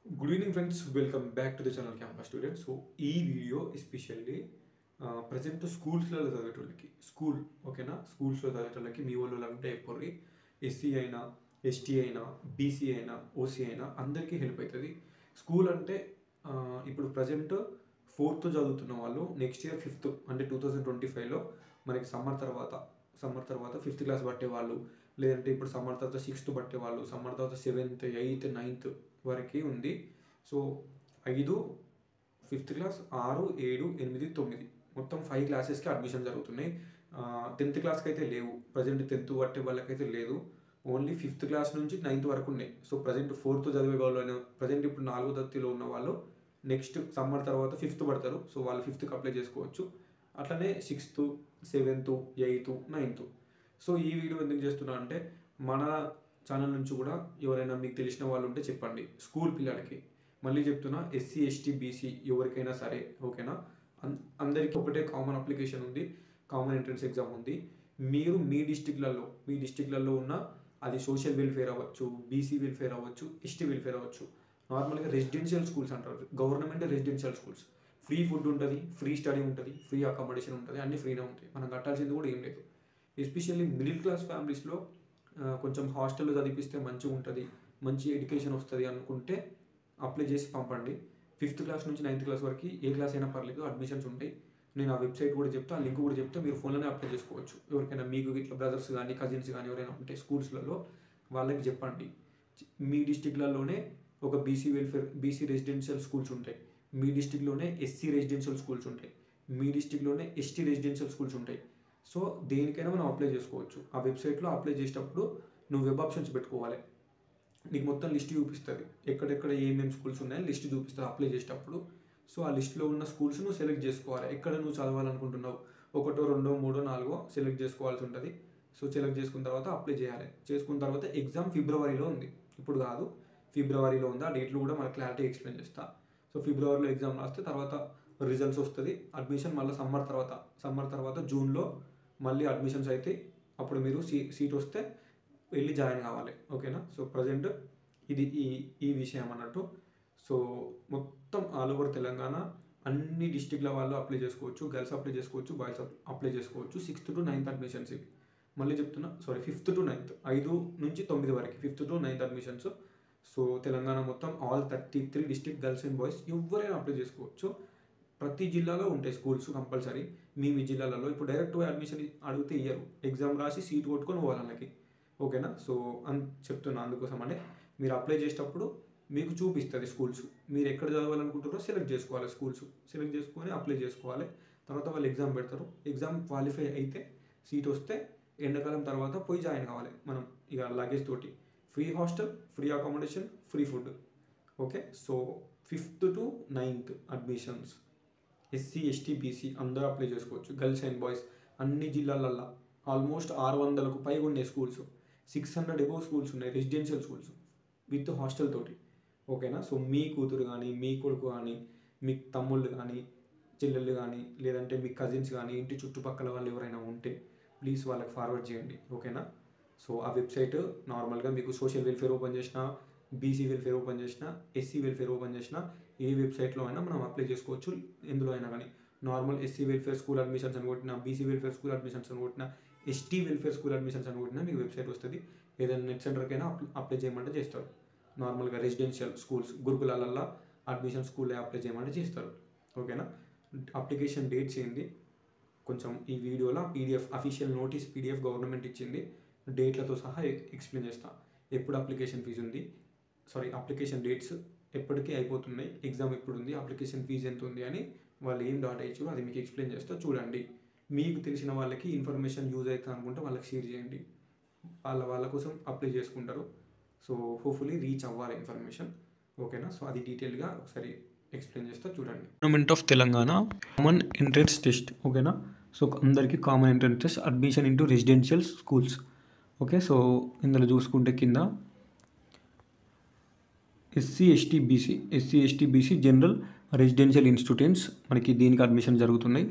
Good evening, friends. Welcome back to the channel Campus Students. So, ఈ video especially present స్కూల్స్లలో చదివేటోళ్ళకి ఓకేనా స్కూల్స్లో చదివేటోళ్ళకి మీ వాళ్ళు అంటే ఎప్పుడు ఎస్సీ అయినా ఎస్టీ అయినా బీసీ అయినా ఓసీ అయినా అందరికీ హెల్ప్ అవుతుంది. స్కూల్ అంటే ఇప్పుడు ప్రజెంట్ 4th చదువుతున్న వాళ్ళు నెక్స్ట్ ఇయర్ 5th అంటే 2025లో మనకి సమ్మర్ తర్వాత 5th క్లాస్ పట్టేవాళ్ళు, లేదంటే ఇప్పుడు సమ్మర్ తర్వాత 6th పట్టేవాళ్ళు, సమ్మర్ తర్వాత 7th 8th 9th వరకు ఉంది. సో 5 5th క్లాస్ 6 7 8 9 మొత్తం 5 క్లాసెస్కి అడ్మిషన్ జరుగుతున్నాయి. 10th క్లాస్కి అయితే లేవు, ప్రజెంట్ 10th పట్టే వాళ్ళకైతే లేదు. ఓన్లీ 5th క్లాస్ నుంచి 9th వరకు ఉన్నాయి. సో ప్రజెంట్ 4th చదివే వాళ్ళు ప్రజెంట్ ఇప్పుడు 4వ తరగతిలో ఉన్న వాళ్ళు నెక్స్ట్ సమ్మర్ తర్వాత 5th పడతారు. సో వాళ్ళు 5th అప్లై చేసుకోవచ్చు. అట్లనే 6th 7th 8th 9th. So ఈ వీడియో ఎందుకు చేస్తున్నా అంటే మన ఛానల్ నుంచి కూడా ఎవరైనా మీకు తెలిసిన వాళ్ళు ఉంటే చెప్పండి. స్కూల్ పిల్లలకి మళ్ళీ చెప్తున్నా, ఎస్సీ ఎస్టీ బీసీ ఎవరికైనా సరే ఓకేనా, అందరికీ ఒకటే కామన్ అప్లికేషన్ ఉంది, కామన్ ఎంట్రన్స్ ఎగ్జామ్ ఉంది. మీరు మీ డిస్టిక్లలో ఉన్న అది సోషల్ వెల్ఫేర్ అవ్వచ్చు, బీసీ వెల్ఫేర్ అవ్వచ్చు, ఎస్టీ వెల్ఫేర్ అవ్వచ్చు, నార్మల్గా రెసిడెన్షియల్ స్కూల్స్ అంటారు, government residential schools. Free food ఉంటుంది, ఫ్రీ స్టడీ ఉంటుంది, ఫ్రీ అకామిడేషన్ ఉంటుంది, అన్నీ ఫ్రీనే ఉంటాయి. మనం కట్టాల్సింది కూడా ఏం లేదు. ఎస్పెషల్లీ మిడిల్ క్లాస్ ఫ్యామిలీస్లో కొంచెం హాస్టల్లో చదివిస్తే మంచిగా ఉంటుంది, మంచి ఎడ్యుకేషన్ వస్తుంది అనుకుంటే అప్లై చేసి పంపండి. 5th క్లాస్ నుంచి 9th క్లాస్ వరకు ఏ క్లాస్ అయినా పర్లేదు, అడ్మిషన్స్ ఉంటాయి. నేను ఆ వెబ్సైట్ కూడా చెప్తా, ఆ లింక్ కూడా చెప్తా, మీరు ఫోన్లోనే అప్లై చేసుకోవచ్చు. ఎవరికైనా మీకు ఇట్లా బ్రదర్స్ కానీ కజిన్స్ కానీ ఎవరైనా ఉంటే స్కూల్స్లలో వాళ్ళకి చెప్పండి. మీ డిస్టిక్లలోనే ఒక బీసీ రెసిడెన్షియల్ స్కూల్స్ ఉంటాయి, మీ డిస్టిక్లోనే ఎస్సీ రెసిడెన్షియల్ స్కూల్స్ ఉంటాయి, మీ డిస్టిక్లోనే ఎస్టీ రెసిడెన్షియల్ స్కూల్స్ ఉంటాయి. సో దేనికైనా మనం అప్లై చేసుకోవచ్చు. ఆ వెబ్సైట్లో అప్లై చేసేటప్పుడు నువ్వు వెబ్ ఆప్షన్స్ పెట్టుకోవాలి. నీకు మొత్తం లిస్ట్ చూపిస్తుంది, ఎక్కడెక్కడ ఏమేమి స్కూల్స్ ఉన్నాయని లిస్ట్ చూపిస్తుంది అప్లై చేసేటప్పుడు. సో ఆ లిస్ట్లో ఉన్న స్కూల్స్ నువ్వు సెలెక్ట్ చేసుకోవాలి. ఎక్కడ నువ్వు చదవాలనుకుంటున్నావు, 1 2 3 4 సెలెక్ట్ చేసుకోవాల్సి ఉంటుంది. సో సెలెక్ట్ చేసుకున్న తర్వాత అప్లై చేయాలి. చేసుకున్న తర్వాత ఎగ్జామ్ ఫిబ్రవరిలో ఉంది, ఇప్పుడు కాదు, ఫిబ్రవరిలో ఉంది. ఆ డేట్లు కూడా మనకు క్లారిటీ ఎక్స్ప్లెయిన్ చేస్తా. సో ఫిబ్రవరిలో ఎగ్జామ్ రాస్తే తర్వాత రిజల్ట్స్ వస్తుంది. అడ్మిషన్ మళ్ళీ సమ్మర్ తర్వాత జూన్లో మళ్ళీ అడ్మిషన్స్ అయితే అప్పుడు మీరు సీట్ వస్తే వెళ్ళి జాయిన్ కావాలి. ఓకేనా. సో ప్రజెంట్ ఇది ఈ విషయం అన్నట్టు. సో మొత్తం ఆల్ ఓవర్ తెలంగాణ అన్ని డిస్టిక్ల వాళ్ళు అప్లై చేసుకోవచ్చు. గర్ల్స్ అప్లై చేసుకోవచ్చు, బాయ్స్ అప్లై చేసుకోవచ్చు. 6th to 9th అడ్మిషన్స్ ఇవి. మళ్ళీ చెప్తున్నా, 5th to 9th 5 నుంచి 9 వరకు 5th to 9th admissions. So Telangana మొత్తం all 33 district girls and boys ఎవరైనా అప్లై చేసుకోవచ్చు. ప్రతి జిల్లాలో ఉంటాయి స్కూల్స్ కంపల్సరీ. మీ జిల్లాలలో ఇప్పుడు డైరెక్ట్ అడ్మిషన్ అడిగితే ఇయ్యరు, ఎగ్జామ్ రాసి సీట్ కొట్టుకొని పోవాలి వాళ్ళకి. ఓకేనా. సో చెప్తున్నా, అందుకోసం అంటే మీరు అప్లై చేసేటప్పుడు మీకు చూపిస్తుంది స్కూల్స్, మీరు ఎక్కడ చదవాలనుకుంటారో సెలెక్ట్ చేసుకోవాలి. స్కూల్స్ సెలెక్ట్ చేసుకొని అప్లై చేసుకోవాలి. తర్వాత వాళ్ళు ఎగ్జామ్ పెడతారు. ఎగ్జామ్ క్వాలిఫై అయితే సీట్ వస్తే ఎండాకాలం తర్వాత పోయి జాయిన్ కావాలి మనం. ఇక లగేజ్ తోటి free hostel, free accommodation, free food. Okay. So 5th to 9th admissions SC ST BC అందరూ అప్లై చేసుకోవచ్చు, గర్ల్స్ అండ్ బాయ్స్. అన్ని జిల్లాలల్లో ఆల్మోస్ట్ 600కు పైగా ఉన్నాయి స్కూల్స్. 600 అబోవ్ స్కూల్స్ ఉన్నాయి, రెసిడెన్షియల్ స్కూల్స్ విత్ హాస్టల్ తోటి. ఓకేనా. సో మీ కూతురు కానీ, మీ కొడుకు కానీ, మీ తమ్ముళ్ళు కానీ, చెల్లెళ్ళు కానీ, లేదంటే మీ కజిన్స్ కానీ, ఇంటి చుట్టుపక్కల వాళ్ళు ఎవరైనా ఉంటే ప్లీజ్ వాళ్ళకి ఫార్వర్డ్ చేయండి. ఓకేనా. సో ఆ వెబ్సైట్ నార్మల్గా మీకు సోషల్ వెల్ఫేర్ ఓపెన్ చేసినా, బీసీ వెల్ఫేర్ ఓపెన్ చేసినా, ఎస్సీ వెల్ఫేర్ ఓపెన్ చేసినా, ఏ వెబ్సైట్లో అయినా మనం అప్లై చేసుకోవచ్చు. ఎందులో అయినా కానీ normal SC welfare school admissions అని కొట్టినా, బీసీ వెల్ఫేర్ స్కూల్ అడ్మిషన్స్ అని కొట్టినా, ఎస్టీ వెల్ఫేర్ స్కూల్ అడ్మిషన్స్ అని కొట్టినా మీకు వెబ్సైట్ వస్తుంది. ఏదైనా నెట్ సెంటర్కైనా అప్లై చేయమంటే చేస్తారు. నార్మల్గా రెసిడెన్షియల్ స్కూల్స్ గురుకులాలల్లో అడ్మిషన్ స్కూల్లో అప్లై చేయమంటే చేస్తారు. ఓకేనా. అప్లికేషన్ డేట్స్ ఏంది కొంచెం ఈ వీడియోలో PDF official notice PDF government ఇచ్చింది, డేట్లతో సహా ఎక్స్ప్లెయిన్ చేస్తా. ఎప్పుడు అప్లికేషన్ ఫీజు ఉంది, అప్లికేషన్ డేట్స్ ఎప్పటికీ అయిపోతున్నాయి, ఎగ్జామ్ ఎప్పుడు ఉంది, అప్లికేషన్ ఫీజు ఎంత ఉంది అని వాళ్ళు ఏం డాటా ఇచ్చారో అది మీకు ఎక్స్ప్లెయిన్ చేస్తా. చూడండి, మీకు తెలిసిన వాళ్ళకి ఇన్ఫర్మేషన్ యూజ్ అవుతుంది అనుకుంటే వాళ్ళకి షేర్ చేయండి, వాళ్ళ కోసం అప్లై చేసుకుంటారు. సో హోప్ఫుల్లీ రీచ్ అవ్వాలి ఇన్ఫర్మేషన్. ఓకేనా. సో అది డీటెయిల్గా ఒకసారి ఎక్స్ప్లెయిన్ చేస్తా చూడండి. Government of Telangana common entrance test. ఓకేనా. సో అందరికీ common entrance test admission into residential schools. Okay. So ఇందులో చూసుకుంటే కింద SC ST BC general residential institutions మనకి దీనికి అడ్మిషన్ జరుగుతున్నాయి.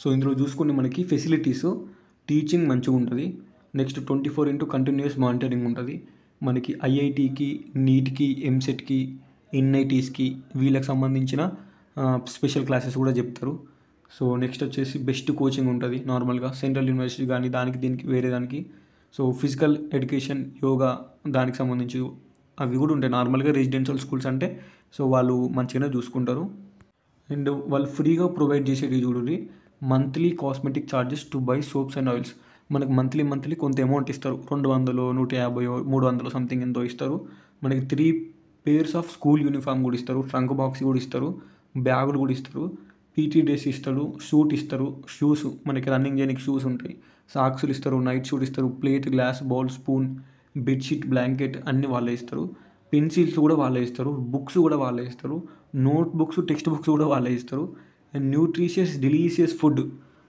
సో ఇందులో చూసుకుంటే మనకి ఫెసిలిటీస్, టీచింగ్ మంచిగా ఉంటుంది. నెక్స్ట్ 24 కంటిన్యూస్ మానిటరింగ్ ఉంటుంది. మనకి ఐఐటీకి, నీట్కి, ఎంసెట్కి, ఎన్ఐటీస్కి వీళ్ళకి సంబంధించిన స్పెషల్ క్లాసెస్ కూడా చెప్తారు. సో నెక్స్ట్ వచ్చేసి బెస్ట్ కోచింగ్ ఉంటుంది నార్మల్గా సెంట్రల్ యూనివర్సిటీ కానీ దానికి దీనికి వేరే దానికి. సో ఫిజికల్ ఎడ్యుకేషన్, యోగా దానికి సంబంధించి అవి కూడా ఉంటాయి. నార్మల్గా రెసిడెన్షియల్ స్కూల్స్ అంటే సో వాళ్ళు మంచిగానే చూసుకుంటారు. అండ్ వాళ్ళు ఫ్రీగా ప్రొవైడ్ చేసేది చూడండి, monthly cosmetic charges to buy soaps and oils. మనకు మంత్లీ కొంత అమౌంట్ ఇస్తారు, 200, 150, 300 సంథింగ్ ఎంతో ఇస్తారు. మనకి 3 pairs ఆఫ్ స్కూల్ యూనిఫామ్ కూడా ఇస్తారు, ట్రంక్ బాక్స్ కూడా ఇస్తారు, బ్యాగులు కూడా ఇస్తారు, పీటీ డ్రెస్ ఇస్తారు, షూట్ ఇస్తారు, షూస్ మనకి రన్నింగ్ చేయడానికి షూస్ ఉంటాయి, సాక్స్లు ఇస్తారు, నైట్ షూట్ ఇస్తారు, plate, glass, bowl, spoon, bedsheet, blanket అన్నీ వాళ్ళే ఇస్తారు. పెన్సిల్స్ కూడా వాళ్ళే ఇస్తారు, బుక్స్ కూడా వాళ్ళే ఇస్తారు, నోట్ బుక్స్, టెక్స్ట్ బుక్స్ కూడా వాళ్ళే ఇస్తారు. అండ్ న్యూట్రిషియస్ డెలీషియస్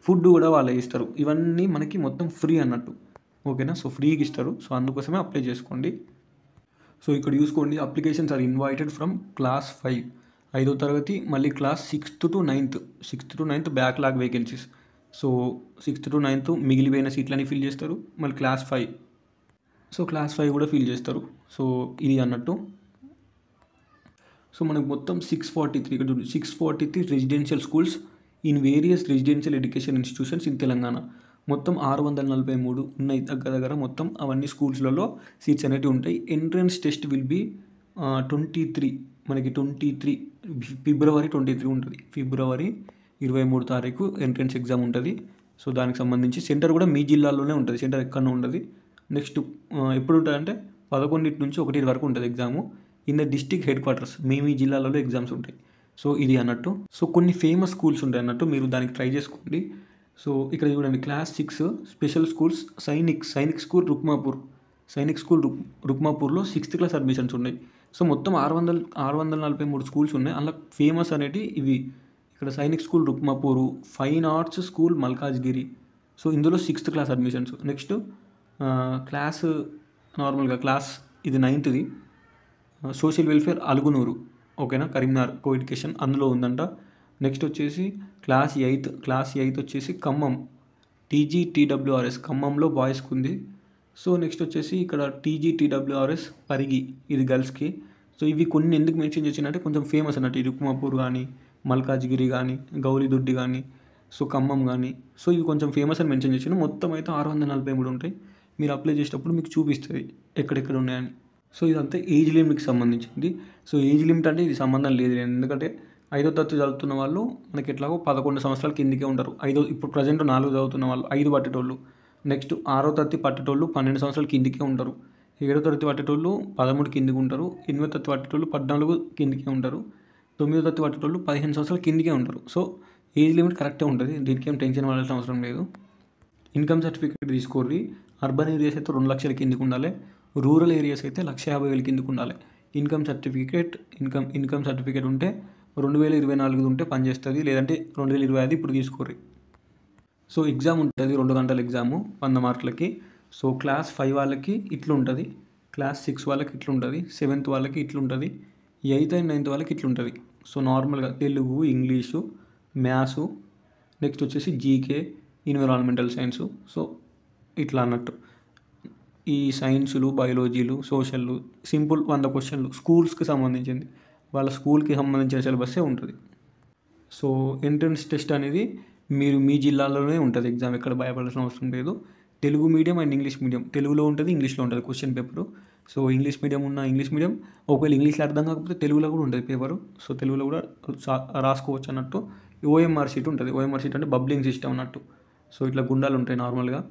ఫుడ్ కూడా వాళ్ళే ఇస్తారు. ఇవన్నీ మనకి మొత్తం ఫ్రీ అన్నట్టు, ఓకేనా. సో ఫ్రీగా ఇస్తారు, సో అందుకోసమే అప్లై చేసుకోండి. సో ఇక్కడ చూసుకోండి, applications are invited from class 5, 5వ తరగతి, మళ్ళీ class 6th to 9th backlog vacancies. So 6th to 9th మిగిలిపోయిన సీట్లని ఫిల్ చేస్తారు. మళ్ళీ క్లాస్ 5 కూడా ఫిల్ చేస్తారు. సో ఇది అన్నట్టు. సో మనకు మొత్తం 643 ఇక్కడ 643 residential schools in various residential education institutions in Telangana. మొత్తం 643 ఉన్నాయి దగ్గర మొత్తం అవన్నీ స్కూల్స్లలో సీట్స్ అనేవి ఉంటాయి. ఎంట్రన్స్ టెస్ట్ విల్ బీ 23 మనకి 23 ఫిబ్రవరి 23 ఉంటుంది. ఫిబ్రవరి 23 తారీఖు ఎంట్రన్స్ ఎగ్జామ్ ఉంటుంది. సో దానికి సంబంధించి సెంటర్ కూడా మీ జిల్లాలోనే ఉంటుంది, సెంటర్ ఎక్కడనే ఉంటుంది. నెక్స్ట్ ఎప్పుడు ఉంటుందంటే 11 నుంచి 1 వరకు ఉంటుంది exam. In the district headquarters మీ జిల్లాలలో ఎగ్జామ్స్ ఉంటాయి. సో ఇది అన్నట్టు. సో కొన్ని ఫేమస్ స్కూల్స్ ఉంటాయి అన్నట్టు, మీరు దానికి ట్రై చేసుకోండి. సో ఇక్కడ చూడండి, class 6 special schools Sainik school రుక్మాపూర్లో 6th క్లాస్ అడ్మిషన్స్ ఉన్నాయి. సో మొత్తం 643 స్కూల్స్ ఉన్నాయి. అలా ఫేమస్ అనేవి ఇవి. ఇక్కడ Sainik school Rukmapur, fine arts school Malkajgiri. So ఇందులో 6th class admissions. Next class నార్మల్గా క్లాస్ ఇది 9th సోషల్ వెల్ఫేర్ అలుగునూరు, ఓకేనా, కరీంనగర్ కో ఎడ్యుకేషన్ అందులో ఉందంట. నెక్స్ట్ వచ్చేసి క్లాస్ 8 వచ్చేసి ఖమ్మం TGTWRS ఖమ్మంలో బాయ్స్కి ఉంది. సో నెక్స్ట్ వచ్చేసి ఇక్కడ TGTWRS పరిగి, ఇది గర్ల్స్కి. సో ఇవి కొన్ని ఎందుకు మెన్షన్ చేసినట్టే కొంచెం ఫేమస్ అన్నట్టు, ఈ రుక్మాపూర్ కానీ, మల్కాజ్గిరి కానీ, గౌలిదొడ్డి కానీ, సో ఖమ్మం కానీ, సో ఇవి కొంచెం ఫేమస్ అని మెన్షన్ చేసిన. మొత్తం అయితే 643 ఉంటాయి. మీరు అప్లై చేసేటప్పుడు మీకు చూపిస్తుంది ఎక్కడెక్కడ ఉన్నాయని. సో ఇదంతా ఏజ్ లిమిట్కి సంబంధించింది. సో ఏజ్ లిమిట్ అంటే ఇది సంబంధం లేదు, ఎందుకంటే 5వ తరగతి చదువుతున్న వాళ్ళు మనకి ఎట్లాగో 11 సంవత్సరాల కిందికే ఉంటారు. ఇప్పుడు ప్రజెంట్ 4 చదువుతున్న వాళ్ళు 5 పట్టేటోళ్ళు, నెక్స్ట్ 6వ తరగతి పట్టేటోళ్ళు 12 సంవత్సరాల కిందికే ఉంటారు, 7వ తరగతి పట్టేటోళ్ళు 13 కిందికి ఉంటారు, 8వ తరగతి పట్టేటోళ్ళు 14 కిందికే ఉంటారు, 9వ తరగతి పట్టేటోళ్ళు 15 సంవత్సరాల కిందికే ఉంటారు. సో ఏజ్ లిమిట్ కరెక్టే ఉంటుంది, దీనికి ఏం టెన్షన్ పడాల్సిన అవసరం లేదు. ఇన్కమ్ సర్టిఫికేట్ తీసుకోండి. అర్బన్ ఏరియాస్ అయితే 2 లక్షల కిందికి ఉండాలి, రూరల్ ఏరియాస్ అయితే 150,000 కిందికి ఉండాలి. ఇన్కమ్ సర్టిఫికేట్ ఉంటే 2024 ఉంటే పనిచేస్తుంది, లేదంటే 2025 ఇప్పుడు తీసుకోర్రి. సో ఎగ్జామ్ ఉంటుంది, 2 గంటల ఎగ్జాము 100 మార్కులకి. సో క్లాస్ 5 వాళ్ళకి ఇట్లుంటుంది, క్లాస్ 6 వాళ్ళకి ఇట్లుంటుంది, 7th వాళ్ళకి ఇట్లుంటుంది, 8th and 9th వాళ్ళకి ఇట్లుంటుంది. సో నార్మల్గా తెలుగు, ఇంగ్లీషు, మ్యాథ్స్, నెక్స్ట్ వచ్చేసి జీకే, ఎన్విరాన్మెంటల్ సైన్స్. సో ఇట్లా అన్నట్టు ఈ సైన్సులు, బయాలజీలు, సోషల్ సింపుల్ 100 క్వశ్చన్లు స్కూల్స్కి సంబంధించింది, వాళ్ళ స్కూల్కి సంబంధించిన సిలబస్సే ఉంటుంది. సో ఎంట్రన్స్ టెస్ట్ అనేది మీరు మీ జిల్లాలోనే ఉంటుంది ఎగ్జామ్, ఎక్కడ భయపడాల్సిన అవసరం లేదు. Telugu medium and English medium, తెలుగులో ఉంటుంది, ఇంగ్లీష్లో ఉంటుంది question paper. So English medium ఉన్న ఇంగ్లీష్ మీడియం, ఒకవేళ ఇంగ్లీష్లో అర్థం కాకపోతే తెలుగులో కూడా ఉంటుంది పేపరు. సో తెలుగులో కూడా రాసుకోవచ్చు అన్నట్టు. ఓఎంఆర్ షీట్ ఉంటుంది, ఓఎంఆర్ షీట్ అంటే బబ్లింగ్ సిస్టమ్ అన్నట్టు. సో ఇట్లా గుండాలు ఉంటాయి నార్మల్గా,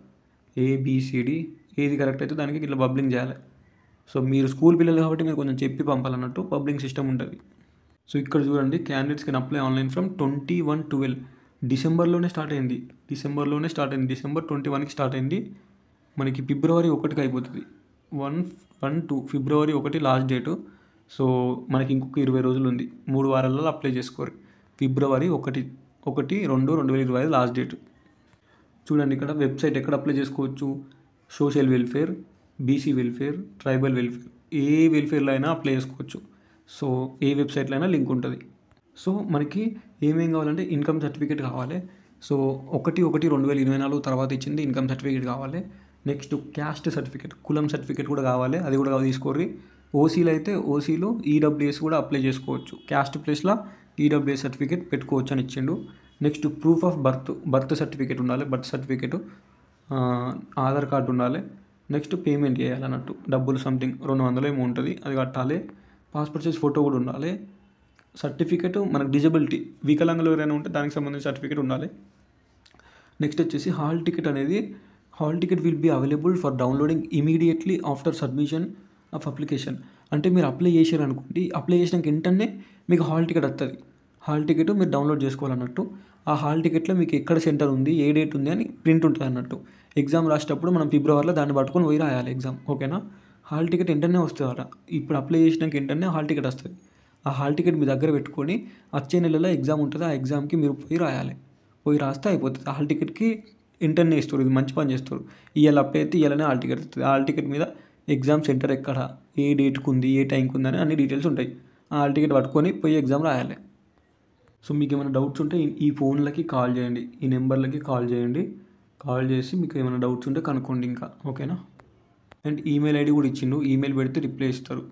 ABCD ఏది కరెక్ట్ అయితే దానికి ఇట్లా బబ్లింగ్ చేయాలి. సో మీరు స్కూల్ పిల్లలు కాబట్టి మీరు కొంచెం చెప్పి పంపాలన్నట్టు బబ్లింగ్ సిస్టమ్ ఉంటుంది. సో ఇక్కడ చూడండి, candidates can apply online from 21/12 డిసెంబర్లోనే స్టార్ట్ అయింది, డిసెంబర్ 21కి స్టార్ట్ అయింది. మనకి ఫిబ్రవరి 1కి అయిపోతుంది. 1-2 ఫిబ్రవరి 1 లాస్ట్ డేటు. సో మనకి ఇంకొక 20 రోజులు ఉంది, 3 వారాలలో అప్లై చేసుకోరు. February 1, 2025 last date. చూడండి ఇక్కడ వెబ్సైట్ ఎక్కడ అప్లై చేసుకోవచ్చు, social welfare, BC welfare, tribal welfare, ఏ వెల్ఫేర్లో అయినా అప్లై చేసుకోవచ్చు. సో ఏ వెబ్సైట్లో అయినా లింక్ ఉంటుంది. సో మనకి ఏమేం కావాలంటే ఇన్కమ్ సర్టిఫికేట్ కావాలి. సో 1/1/2024 తర్వాత ఇచ్చింది ఇన్కమ్ సర్టిఫికేట్ కావాలి. నెక్స్ట్ క్యాస్ట్ సర్టిఫికేట్, కులం సర్టిఫికేట్ కూడా కావాలి, అది కూడా తీసుకోర్రి. ఓసీలో అయితే ఓసీలో ఈడబ్ల్యూఎస్ కూడా అప్లై చేసుకోవచ్చు. క్యాస్ట్ ప్లేస్లో ఈడబ్ల్యూఎస్ సర్టిఫికేట్ పెట్టుకోవచ్చు అని ఇచ్చిండు. Next proof of birth certificate ఉండాలి. బర్త్ సర్టిఫికేట్, ఆధార్ కార్డు ఉండాలి. నెక్స్ట్ పేమెంట్ చేయాలన్నట్టు డబ్బులు సంథింగ్ 200 ఏమో ఉంటుంది, అది కట్టాలి. పాస్పోర్ట్ సైజ్ ఫోటో కూడా ఉండాలి. సర్టిఫికేట్ మనకు డిజబిలిటీ వికలాంగులు ఎవరైనా ఉంటే దానికి సంబంధించిన సర్టిఫికేట్ ఉండాలి. నెక్స్ట్ వచ్చేసి hall ticket will be available for downloading immediately after submission of application. అంటే మీరు అప్లై చేశారు అనుకోండి, అప్లై చేసినాక వెంటనే మీకు హాల్ టికెట్ వస్తుంది. హాల్ టికెట్ మీరు డౌన్లోడ్ చేసుకోవాలన్నట్టు. ఆ హాల్ టికెట్లో మీకు ఎక్కడ సెంటర్ ఉంది, ఏ డేట్ ఉంది అని ప్రింట్ ఉంటుంది అన్నట్టు. ఎగ్జామ్ రాసేటప్పుడు మనం ఫిబ్రవరిలో దాన్ని పట్టుకొని పోయి రాయాలి ఎగ్జామ్. ఓకేనా? హాల్ టికెట్ వెంటనే వస్తుంది అలా. ఇప్పుడు అప్లై చేసినాక వెంటనే హాల్ టికెట్ వస్తుంది. ఆ హాల్ టికెట్ మీ దగ్గర పెట్టుకొని వచ్చే నెలలో ఎగ్జామ్ ఉంటుంది, ఆ ఎగ్జామ్కి మీరు పోయి రాయాలి. పోయి రాస్తే అయిపోతుంది. హాల్ టికెట్కి ఇంటర్నే ఇస్తారు. ఇది మంచి పని చేస్తారు. ఇవాళ అప్లై అయితే ఇవాళనే హాల్ టికెట్ వస్తుంది. హాల్ టికెట్ మీద ఎగ్జామ్ సెంటర్ ఎక్కడ, ఏ డేట్కి ఉంది, ఏ టైంకి ఉంది అని అన్ని డీటెయిల్స్ ఉంటాయి. ఆ హాల్ టికెట్ పట్టుకొని పోయి ఎగ్జామ్ రాయాలి. సో మీకు ఏమైనా డౌట్స్ ఉంటే ఈ ఫోన్లకి కాల్ చేయండి, ఈ నెంబర్లకి కాల్ చేయండి. కాల్ చేసి మీకు ఏమైనా డౌట్స్ ఉంటే కనుక్కోండి ఇంకా. ఓకేనా? అండ్ ఈమెయిల్ ఐడి కూడా ఇచ్చిండు. ఈమెయిల్ పెడితే రిప్లై ఇస్తారు.